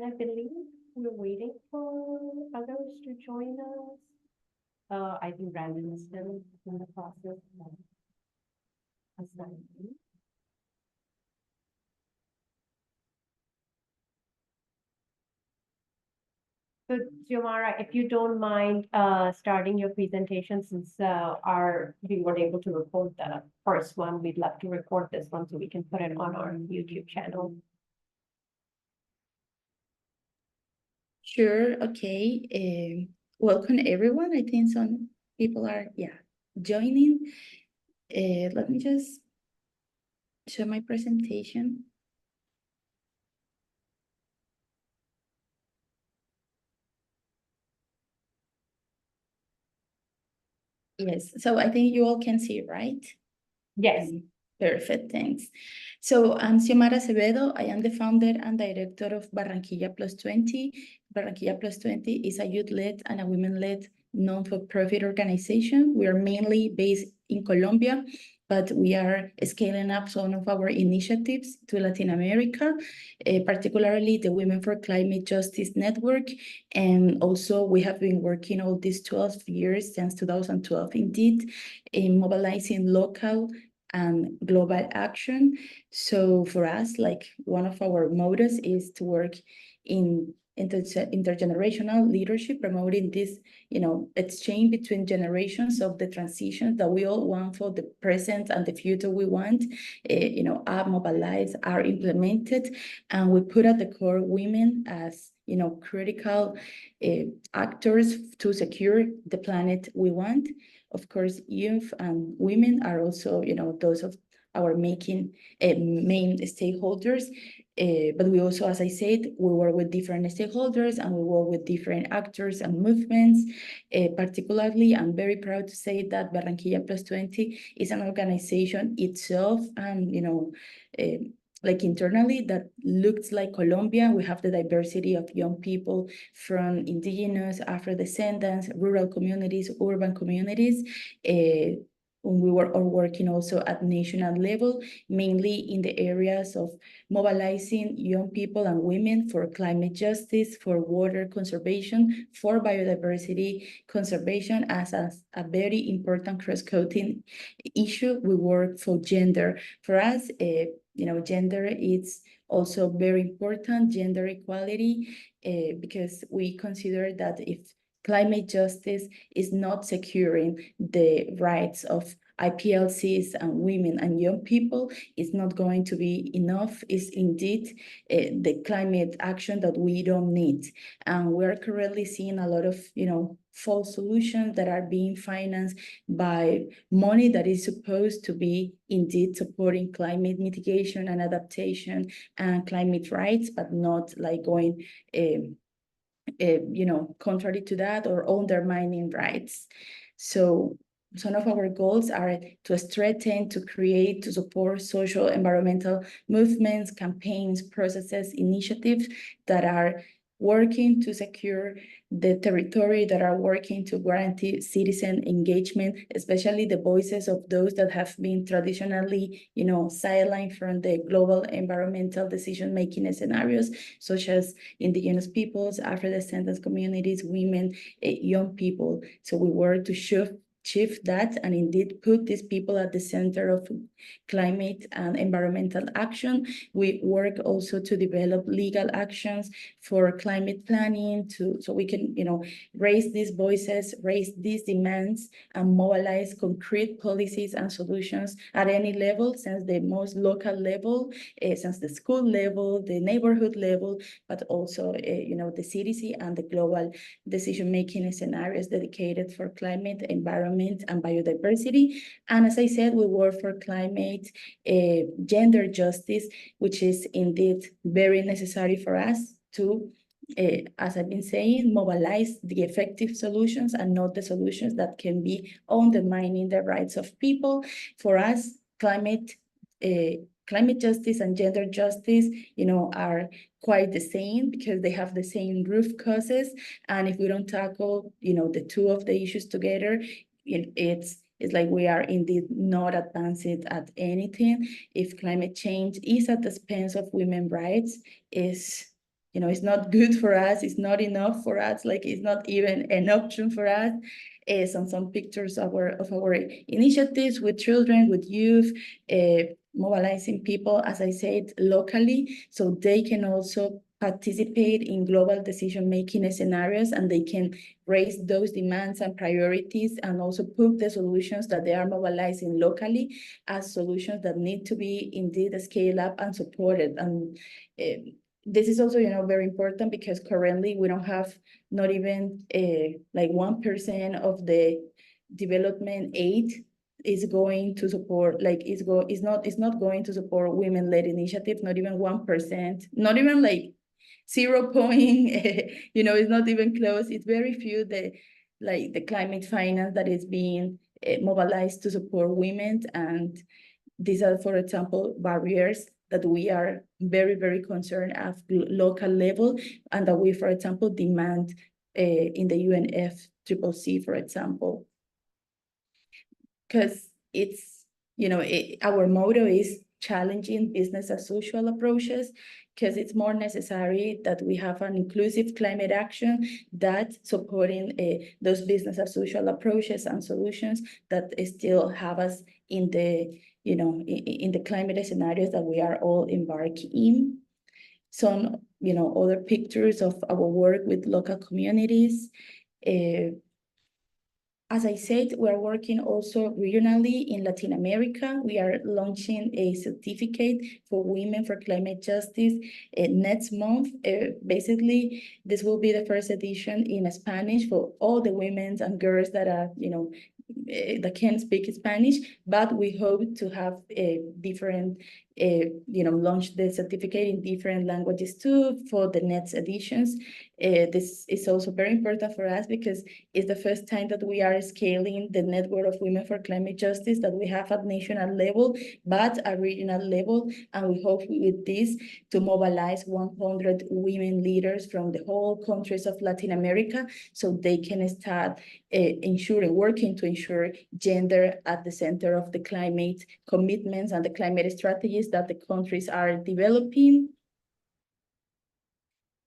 And I believe we're waiting for others to join us. I think Brandon is still in the process of assigning. So, Xiomara, if you don't mind starting your presentation, since we weren't able to record the first one, we'd love to record this one so we can put it on our YouTube channel. Sure, okay. Welcome everyone. I think some people are, joining. Let me just show my presentation. Yes, so I think you all can see, right? Yes. Perfect, thanks. So I'm Xiomara Acevedo. I am the founder and director of Barranquilla Plus 20. Barranquilla Plus 20 is a youth-led and a women-led non-for-profit organization. We are mainly based in Colombia, but we are scaling up some of our initiatives to Latin America, particularly the Women for Climate Justice Network. And also we have been working all these 12 years, since 2012 indeed, in mobilizing local and global action. So for us, like one of our mottos is to work in intergenerational leadership, promoting this, exchange between generations of the transitions that we all want for the present and the future we want, are mobilized, are implemented, and we put at the core women as, critical actors to secure the planet we want. Of course, youth and women are also, those of our main stakeholders. But we also, as I said, we work with different stakeholders and we work with different actors and movements. Particularly, I'm very proud to say that Barranquilla Plus 20 is an organization itself, and like internally, that looks like Colombia. We have the diversity of young people from indigenous, Afro-descendants, rural communities, urban communities. We were all working also at national level, mainly in the areas of mobilizing young people and women for climate justice, for water conservation, for biodiversity conservation as a very important cross-cutting issue. We work for gender. For us, gender is also very important, gender equality, because we consider that if climate justice is not securing the rights of IPLCs and women and young people, it's not going to be enough. It's indeed the climate action that we don't need. And we're currently seeing a lot of, false solutions that are being financed by money that is supposed to be indeed supporting climate mitigation and adaptation and climate rights, but not like going contrary to that or undermining rights. So some of our goals are to strengthen, to create, to support social environmental movements, campaigns, processes, initiatives that are working to secure the territory, that are working to guarantee citizen engagement, especially the voices of those that have been traditionally, sidelined from the global environmental decision-making scenarios, such as indigenous peoples, Afro-descendants communities, women, young people. So we work to shift that and indeed put these people at the center of climate and environmental action. We work also to develop legal actions for climate planning, so we can, raise these voices, raise these demands, and mobilize concrete policies and solutions at any level, since the most local level, since the school level, the neighborhood level, but also, the CDC and the global decision-making scenarios dedicated for climate, environment, and biodiversity. And as I said, we work for climate, gender justice, which is indeed very necessary for us to, as I've been saying, mobilize the effective solutions and not the solutions that can be undermining the rights of people. For us, climate justice and gender justice, are quite the same, because they have the same root causes. And if we don't tackle, the two of the issues together, it's like we are indeed not advancing at anything. If climate change is at the expense of women's rights, is it's not good for us, it's not enough for us, like it's not even an option for us. Some pictures of our initiatives with children, with youth, mobilizing people, as I said, locally, so they can also participate in global decision-making scenarios, and they can raise those demands and priorities, and also put the solutions that they are mobilizing locally as solutions that need to be indeed scaled up and supported. And this is also, very important, because currently we don't have not even like 1% of the development aid is going to support, like it's not going to support women-led initiatives, not even 1%, not even like 0 point, it's not even close. It's very few the climate finance that is being mobilized to support women. And these are, for example, barriers that we are very, very concerned at local level, and that we, for example, demand in the UNFCCC, for example. Because it's, our motto is challenging business as usual approaches, because it's more necessary that we have an inclusive climate action that supporting those business as usual approaches and solutions that still have us in the, in the climate scenarios that we are all embarked in. Some, other pictures of our work with local communities. As I said, we're working also regionally in Latin America. We are launching a certificate for women for climate justice next month. Basically, this will be the first edition in Spanish for all the women and girls that are, that can speak Spanish, but we hope to have a different, launch the certificate in different languages too for the next editions. This is also very important for us, because it's the first time that we are scaling the network of women for climate justice that we have at national level, but at regional level. And we hope with this to mobilize 100 women leaders from the whole countries of Latin America, so they can start working to ensure gender at the center of the climate commitments and the climate strategies that the countries are developing.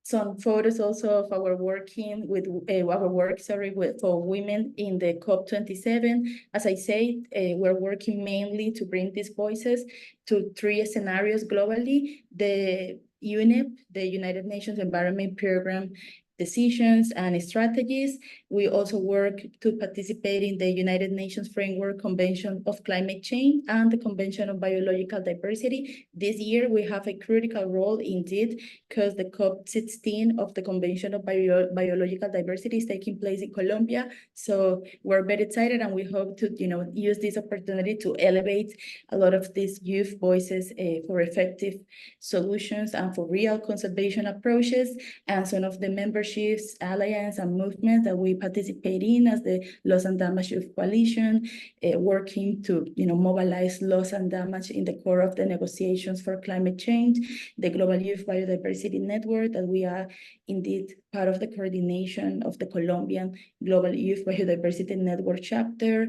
Some photos also of our working with our work, for women in the COP27. As I said, we're working mainly to bring these voices to 3 scenarios globally: the UNEP, the United Nations Environment Program, decisions and strategies. We also work to participate in the United Nations Framework Convention of Climate Change and the Convention of Biological Diversity. This year, we have a critical role indeed, because the COP16 of the Convention of Biological Diversity is taking place in Colombia. So we're very excited, and we hope to, use this opportunity to elevate a lot of these youth voices for effective solutions and for real conservation approaches. And some of the memberships, alliance, and movements that we participate in, as the Loss and Damage Youth Coalition, working to, mobilize loss and damage in the core of the negotiations for climate change, the Global Youth Biodiversity Network, that we are indeed part of the coordination of the Colombian Global Youth Biodiversity Network chapter,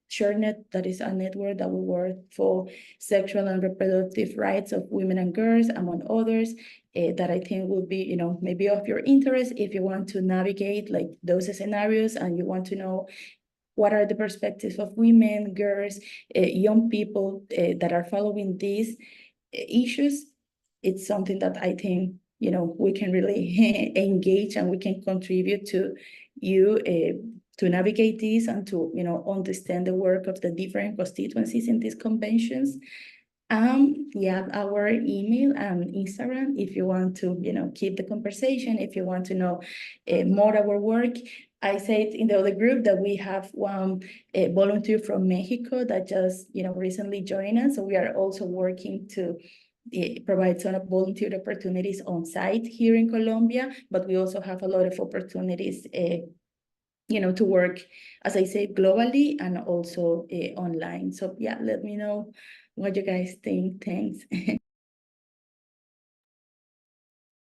ShareNet, that is a network that will work for sexual and reproductive rights of women and girls, among others, that I think will be, maybe of your interest if you want to navigate like those scenarios, and you want to know what are the perspectives of women, girls, young people that are following these issues. It's something that I think, we can really engage, and we can contribute to you to navigate this, and to, understand the work of the different constituencies in these conventions. Yeah, our email and Instagram, if you want to, keep the conversation, if you want to know more our work. I said in the other group that we have one volunteer from Mexico that just, recently joined us. So we are also working to provide some volunteer opportunities on site here in Colombia, but we also have a lot of opportunities, to work, as I say, globally and also online. So yeah, let me know what you guys think. Thanks.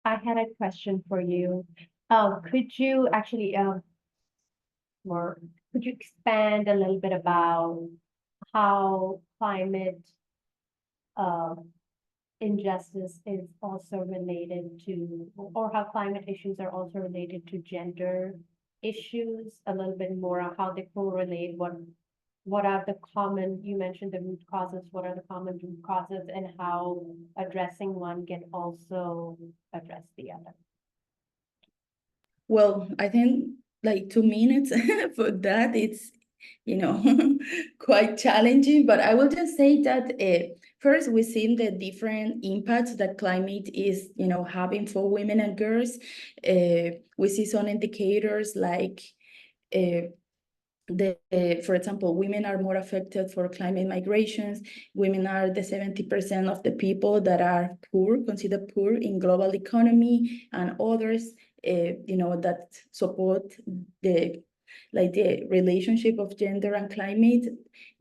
I had a question for you. Could you actually, could you expand a little bit about how climate, injustice is also related to, or how climate issues are also related to gender issues, a little bit more on how they correlate, what are the common, you mentioned the root causes, what are the common root causes, and how addressing one can also address the other. Well, I think like 2 minutes for that, it's, quite challenging, but I will just say that first, we've seen the different impacts that climate is, having for women and girls. We see some indicators like for example, women are more affected for climate migrations. Women are the 70% of the people that are poor, considered poor in global economy, and others, that support the relationship of gender and climate.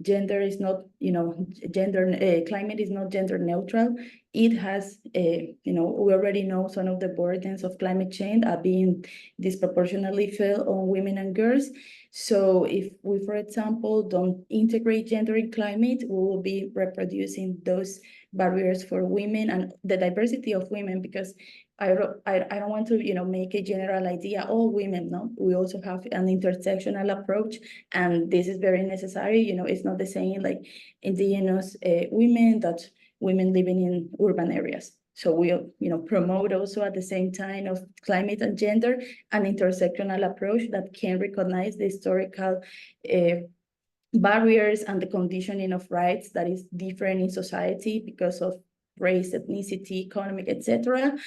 Gender is not, climate is not gender neutral. It has, we already know some of the burdens of climate change are being disproportionately felt on women and girls. So if we, for example, don't integrate gender in climate, we will be reproducing those barriers for women and the diversity of women, because I don't want to, make a general idea, all women, no? We also have an intersectional approach, and this is very necessary. It's not the same like indigenous women that women living in urban areas. So we'll, promote also at the same time of climate and gender an intersectional approach that can recognize the historical barriers and the conditioning of rights that is different in society because of race, ethnicity, economic, etc.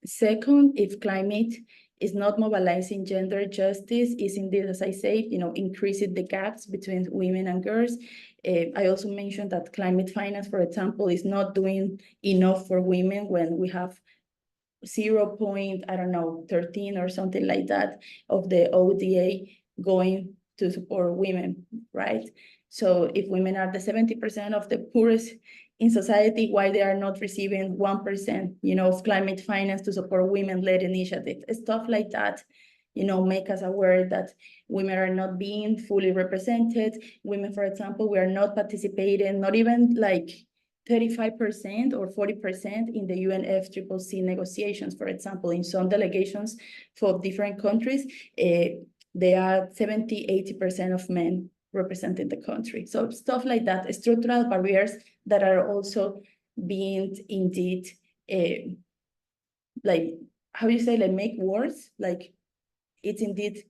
Second, if climate is not mobilizing gender justice, is indeed, as I say, increasing the gaps between women and girls. I also mentioned that climate finance, for example, is not doing enough for women when we have 0.13 or something like that of the ODA going to support women, right? So if women are the 70% of the poorest in society, why they are not receiving 1%, of climate finance to support women-led initiatives, stuff like that, make us aware that women are not being fully represented. Women, for example, we are not participating, not even like 35% or 40% in the UNFCCC negotiations. For example, in some delegations for different countries, they are 70-80% of men representing the country. So stuff like that, structural barriers that are also being indeed, like, how you say, like make worse, like it's indeed.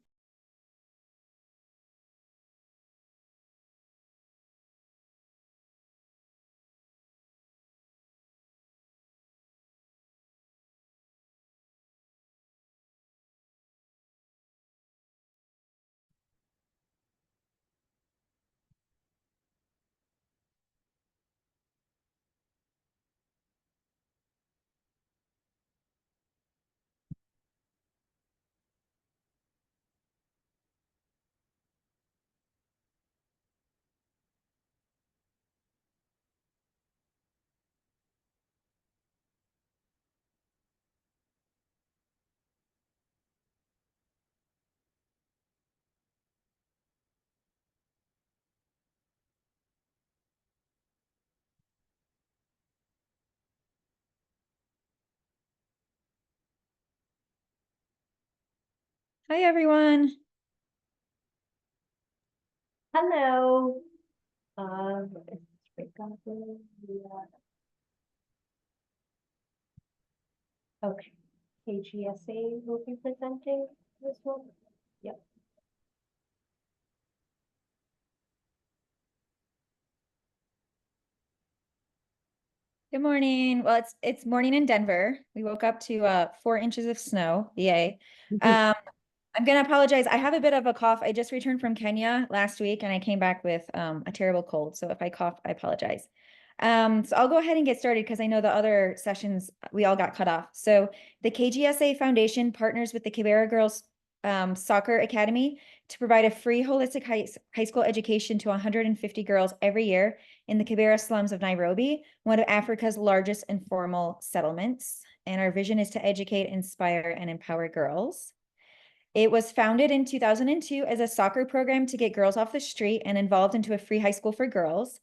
Hi, everyone. Hello. Okay, KGSA will be presenting this one. Yep. Good morning. Well, it's morning in Denver. We woke up to 4 inches of snow. Yay. I'm gonna apologize. I have a bit of a cough. I just returned from Kenya last week and I came back with a terrible cold. So if I cough, I apologize. So I'll go ahead and get started because I know the other sessions we all got cut off. So the KGSA Foundation partners with the Kibera Girls Soccer Academy to provide a free holistic high school education to 150 girls every year in the Kibera slums of Nairobi, one of Africa's largest informal settlements. And our vision is to educate, inspire, and empower girls. It was founded in 2002 as a soccer program to get girls off the street and involved into a free high school for girls.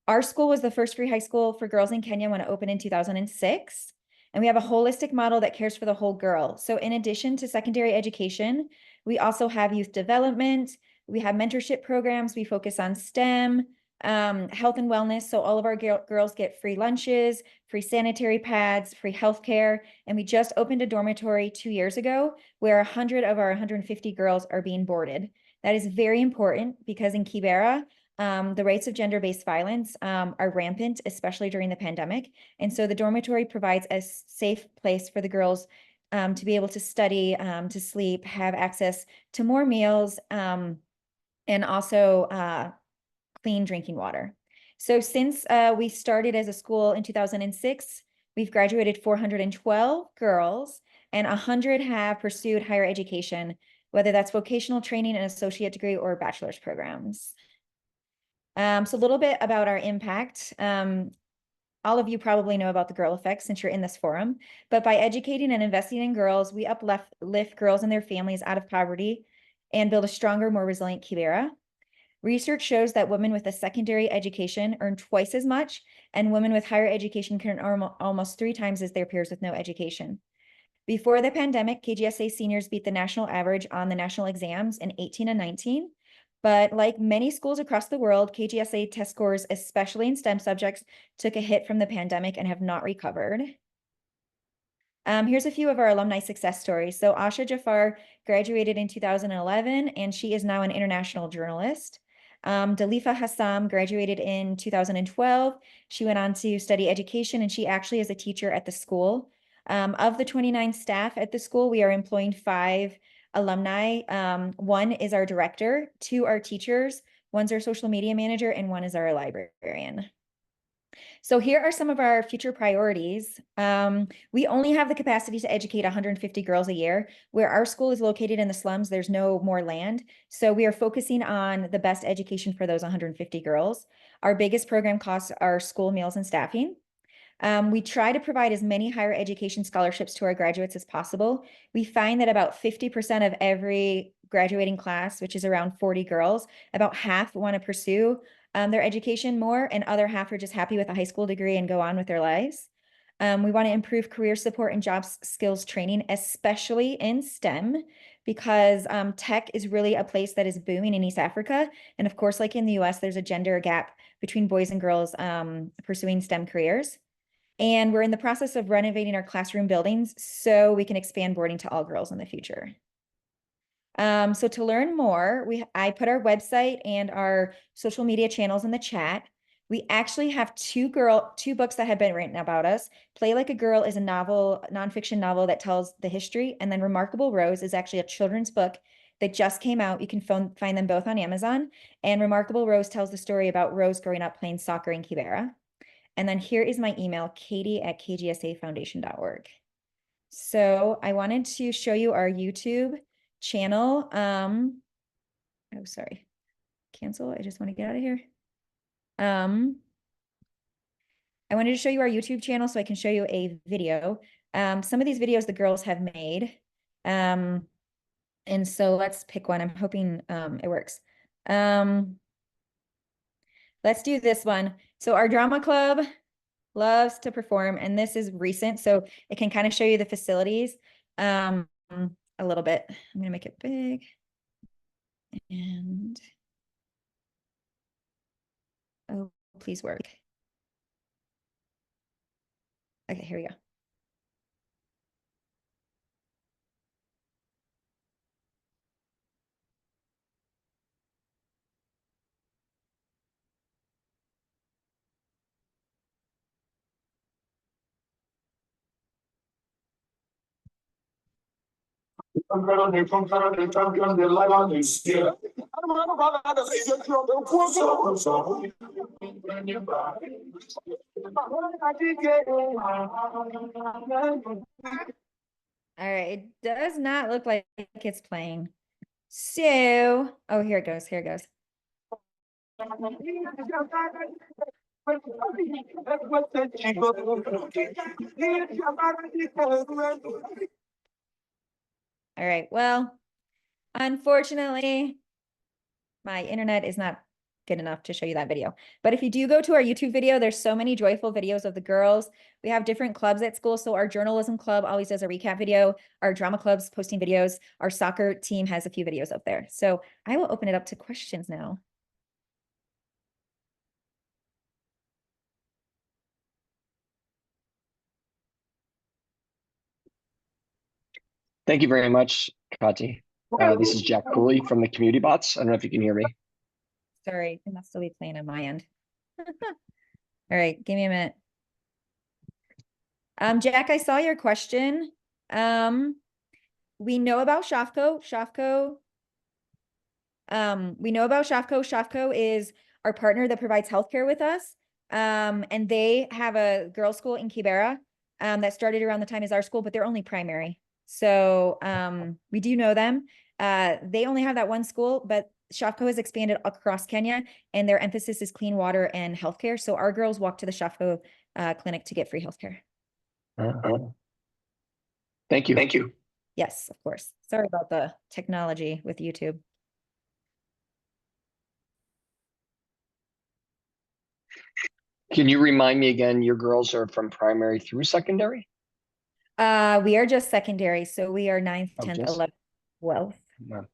Our school was the first free high school for girls in Kenya when it opened in 2006. And we have a holistic model that cares for the whole girl. So in addition to secondary education, we also have youth development. We have mentorship programs. We focus on STEM, health and wellness. So all of our girls get free lunches, free sanitary pads, free healthcare. And we just opened a dormitory 2 years ago where 100 of our 150 girls are being boarded. That is very important because in Kibera, the rates of gender-based violence are rampant, especially during the pandemic. And so the dormitory provides a safe place for the girls to be able to study, to sleep, have access to more meals, and also clean drinking water. So since we started as a school in 2006, we've graduated 412 girls and 100 have pursued higher education, whether that's vocational training, an associate degree, or bachelor's programs. So a little bit about our impact. All of you probably know about the Girl Effect since you're in this forum, but by educating and investing in girls, we uplift girls and their families out of poverty and build a stronger, more resilient Kibera. Research shows that women with a secondary education earn twice as much, and women with higher education can earn almost 3 times as their peers with no education. Before the pandemic, KGSA seniors beat the national average on the national exams in 18 and 19. But like many schools across the world, KGSA test scores, especially in STEM subjects, took a hit from the pandemic and have not recovered. Here's a few of our alumni success stories. So Asha Jafar graduated in 2011, and she is now an international journalist. Dalifa Hassam graduated in 2012. She went on to study education, and she actually is a teacher at the school. Of the 29 staff at the school, we are employing 5 alumni. 1 is our director, 2 are teachers, 1's our social media manager, and 1 is our librarian. So here are some of our future priorities. We only have the capacity to educate 150 girls a year. Where our school is located in the slums, there's no more land. So we are focusing on the best education for those 150 girls. Our biggest program costs are school meals and staffing. We try to provide as many higher education scholarships to our graduates as possible. We find that about 50% of every graduating class, which is around 40 girls, about half want to pursue their education more, and other half are just happy with a high school degree and go on with their lives. We want to improve career support and job skills training, especially in STEM, because tech is really a place that is booming in East Africa. And of course, like in the US, there's a gender gap between boys and girls pursuing STEM careers. And we're in the process of renovating our classroom buildings so we can expand boarding to all girls in the future. So to learn more, I put our website and our social media channels in the chat. We actually have 2 books that have been written about us. Play Like a Girl is a nonfiction novel that tells the history, and then Remarkable Rose is actually a children's book that just came out. You can find them both on Amazon. And Remarkable Rose tells the story about Rose growing up playing soccer in Kibera. And then here is my email, katie@kgsafoundation.org. So I wanted to show you our YouTube channel. Oh, sorry. Cancel. I just want to get out of here. I wanted to show you our YouTube channel so I can show you a video. Some of these videos the girls have made. And so let's pick one. I'm hoping it works. Let's do this one. So our drama club loves to perform, and this is recent, so it can kind of show you the facilities a little bit. I'm gonna make it big. And oh, please work. Okay, here we go. El campeón del Lion is here. All right, it does not look like it's playing. So, oh, here it goes, here it goes. All right, well, unfortunately, my internet is not good enough to show you that video. But if you do go to our YouTube video, there's so many joyful videos of the girls. We have different clubs at school. So our journalism club always does a recap video. Our drama club's posting videos. Our soccer team has a few videos up there. So I will open it up to questions now. Thank you very much, Kati. This is Jack Cooley from the Community Bots. I don't know if you can hear me. Sorry, it must still be playing on my end. All right, give me a minute. Jack, I saw your question. We know about Shafco. We know about Shafco. Shafco is our partner that provides healthcare with us. And they have a girls' school in Kibera that started around the time as our school, but they're only primary. So we do know them. They only have that one school, but Shafco has expanded across Kenya, and their emphasis is clean water and healthcare. So our girls walk to the Shafco clinic to get free healthcare. Thank you. Thank you. Yes, of course. Sorry about the technology with YouTube. Can you remind me again, your girls are from primary through secondary? We are just secondary, so we are 9th, Oh, 10th, just? 11th, 12th. Wow.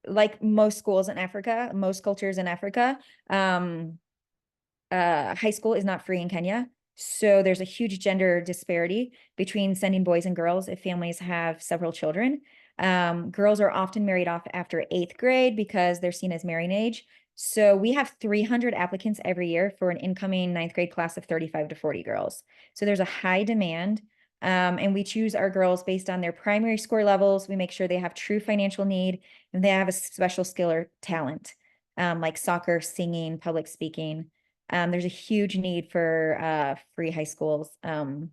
Like most schools in Africa, most cultures in Africa, high school is not free in Kenya. So there's a huge gender disparity between sending boys and girls if families have several children. Girls are often married off after 8th grade because they're seen as marrying age. So we have 300 applicants every year for an incoming 9th grade class of 35 to 40 girls. So there's a high demand. And we choose our girls based on their primary score levels. We make sure they have true financial need and they have a special skill or talent, like soccer, singing, public speaking. There's a huge need for free high schools in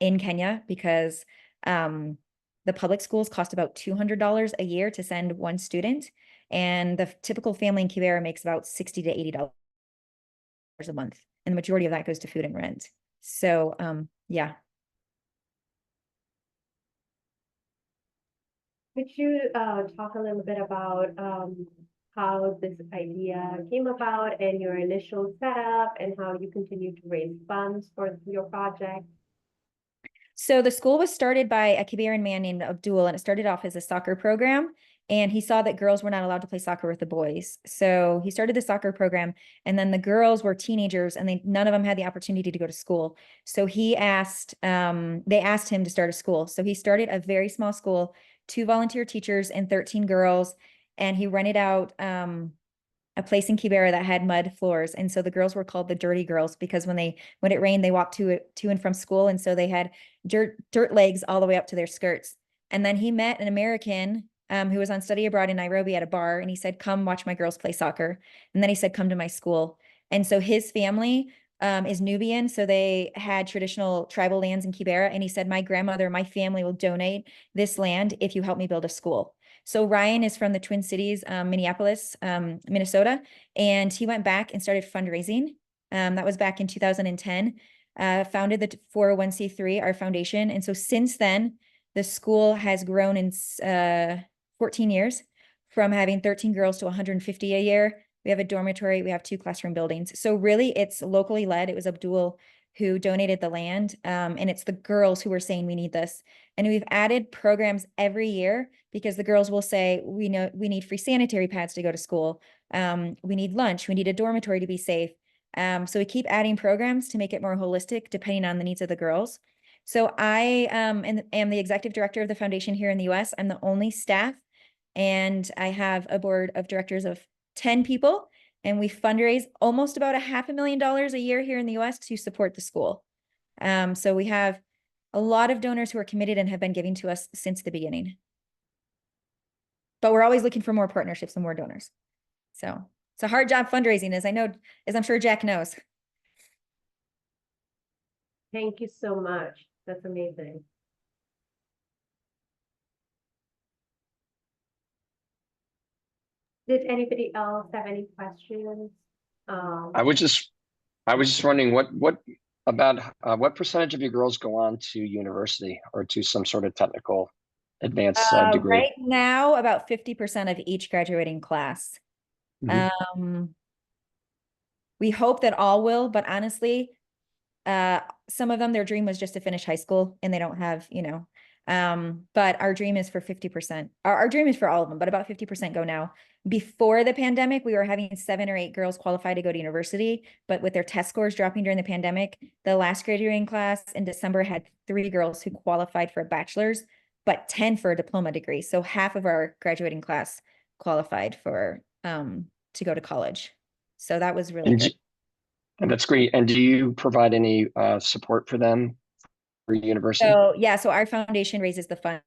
Kenya because the public schools cost about $200 a year to send one student, and the typical family in Kibera makes about $60 to $80 a month, and the majority of that goes to food and rent. So yeah. Could you talk a little bit about how this idea came about and your initial setup and how you continue to raise funds for your project? So the school was started by a Kiberan man named Abdul, and it started off as a soccer program. And he saw that girls were not allowed to play soccer with the boys. So he started the soccer program, and then the girls were teenagers and none of them had the opportunity to go to school. So they asked him to start a school. So he started a very small school, 2 volunteer teachers and 13 girls. And he rented out a place in Kibera that had mud floors. And so the girls were called the dirty girls because when it rained, they walked to and from school. And so they had dirt legs all the way up to their skirts. And then he met an American who was on study abroad in Nairobi at a bar. And he said, come watch my girls play soccer. And then he said, come to my school. And so his family is Nubian. So they had traditional tribal lands in Kibera. And he said, my grandmother, my family will donate this land if you help me build a school. So Ryan is from the Twin Cities, Minneapolis, Minnesota, and he went back and started fundraising. That was back in 2010, founded the 401c3, our foundation. And so since then, the school has grown in 14 years from having 13 girls to 150 a year. We have a dormitory, we have 2 classroom buildings. So really it's locally led. It was Abdul who donated the land. And it's the girls who were saying, we need this. And we've added programs every year because the girls will say, we know we need free sanitary pads to go to school. We need lunch, we need a dormitory to be safe. So we keep adding programs to make it more holistic depending on the needs of the girls. So I am the executive director of the foundation here in the US. I'm the only staff, and I have a board of directors of 10 people. And we fundraise almost about $500,000 a year here in the US to support the school. So we have a lot of donors who are committed and have been giving to us since the beginning. But we're always looking for more partnerships and more donors. So it's a hard job fundraising, as I'm sure Jack knows. Thank you so much. That's amazing. Did anybody else have any questions? I was just wondering what about what percentage of your girls go on to university or to some sort of technical advanced degree? Right now, about 50% of each graduating class. Mhm. We hope that all will, but honestly, some of them, their dream was just to finish high school and they don't have, but our dream is for 50%. Our dream is for all of them, but about 50% go now. Before the pandemic, we were having 7 or 8 girls qualify to go to university, but with their test scores dropping during the pandemic, the last graduating class in December had 3 girls who qualified for a bachelor's, but 10 for a diploma degree. So half of our graduating class qualified for to go to college. So that was really And, good. and that's great. And do you provide any support for them for university? So yeah, so our foundation raises the funds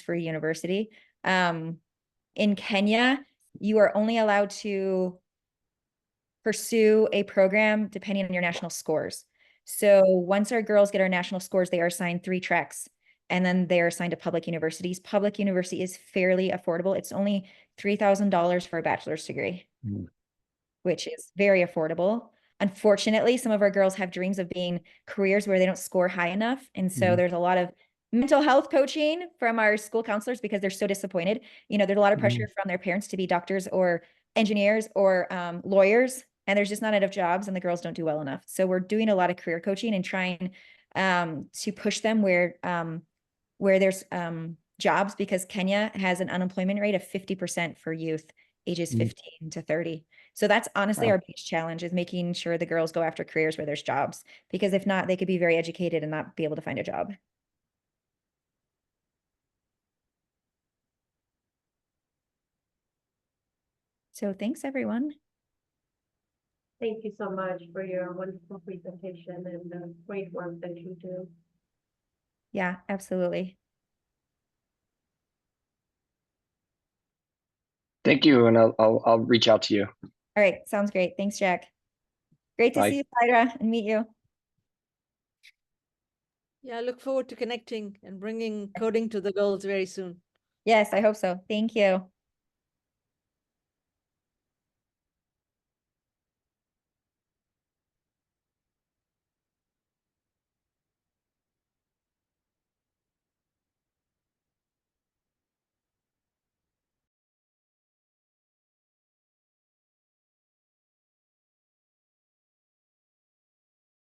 for university. In Kenya, you are only allowed to pursue a program depending on your national scores. So once our girls get our national scores, they are assigned 3 tracks, and then they are assigned to public universities. Public university is fairly affordable. It's only $3,000 for a bachelor's degree, which is very affordable. Unfortunately, some of our girls have dreams of being careers where they don't score high enough. And so there's a lot of mental health coaching from our school counselors because they're so disappointed. There's a lot of pressure from their parents to be doctors or engineers or lawyers, and there's just not enough jobs and the girls don't do well enough. So we're doing a lot of career coaching and trying to push them where there's jobs, because Kenya has an unemployment rate of 50% for youth ages 15 to 30. So that's honestly our biggest challenge, is making sure the girls go after careers where there's jobs, because if not, they could be very educated and not be able to find a job. So thanks, everyone. Thank you so much for your wonderful presentation and the great work that you do. Yeah, absolutely. Thank you, and I'll reach out to you. All right, sounds great. Thanks, Jack. Great to Bye. see you, Syra, and meet you. Yeah, I look forward to connecting and bringing coding to the girls very soon. Yes, I hope so. Thank you.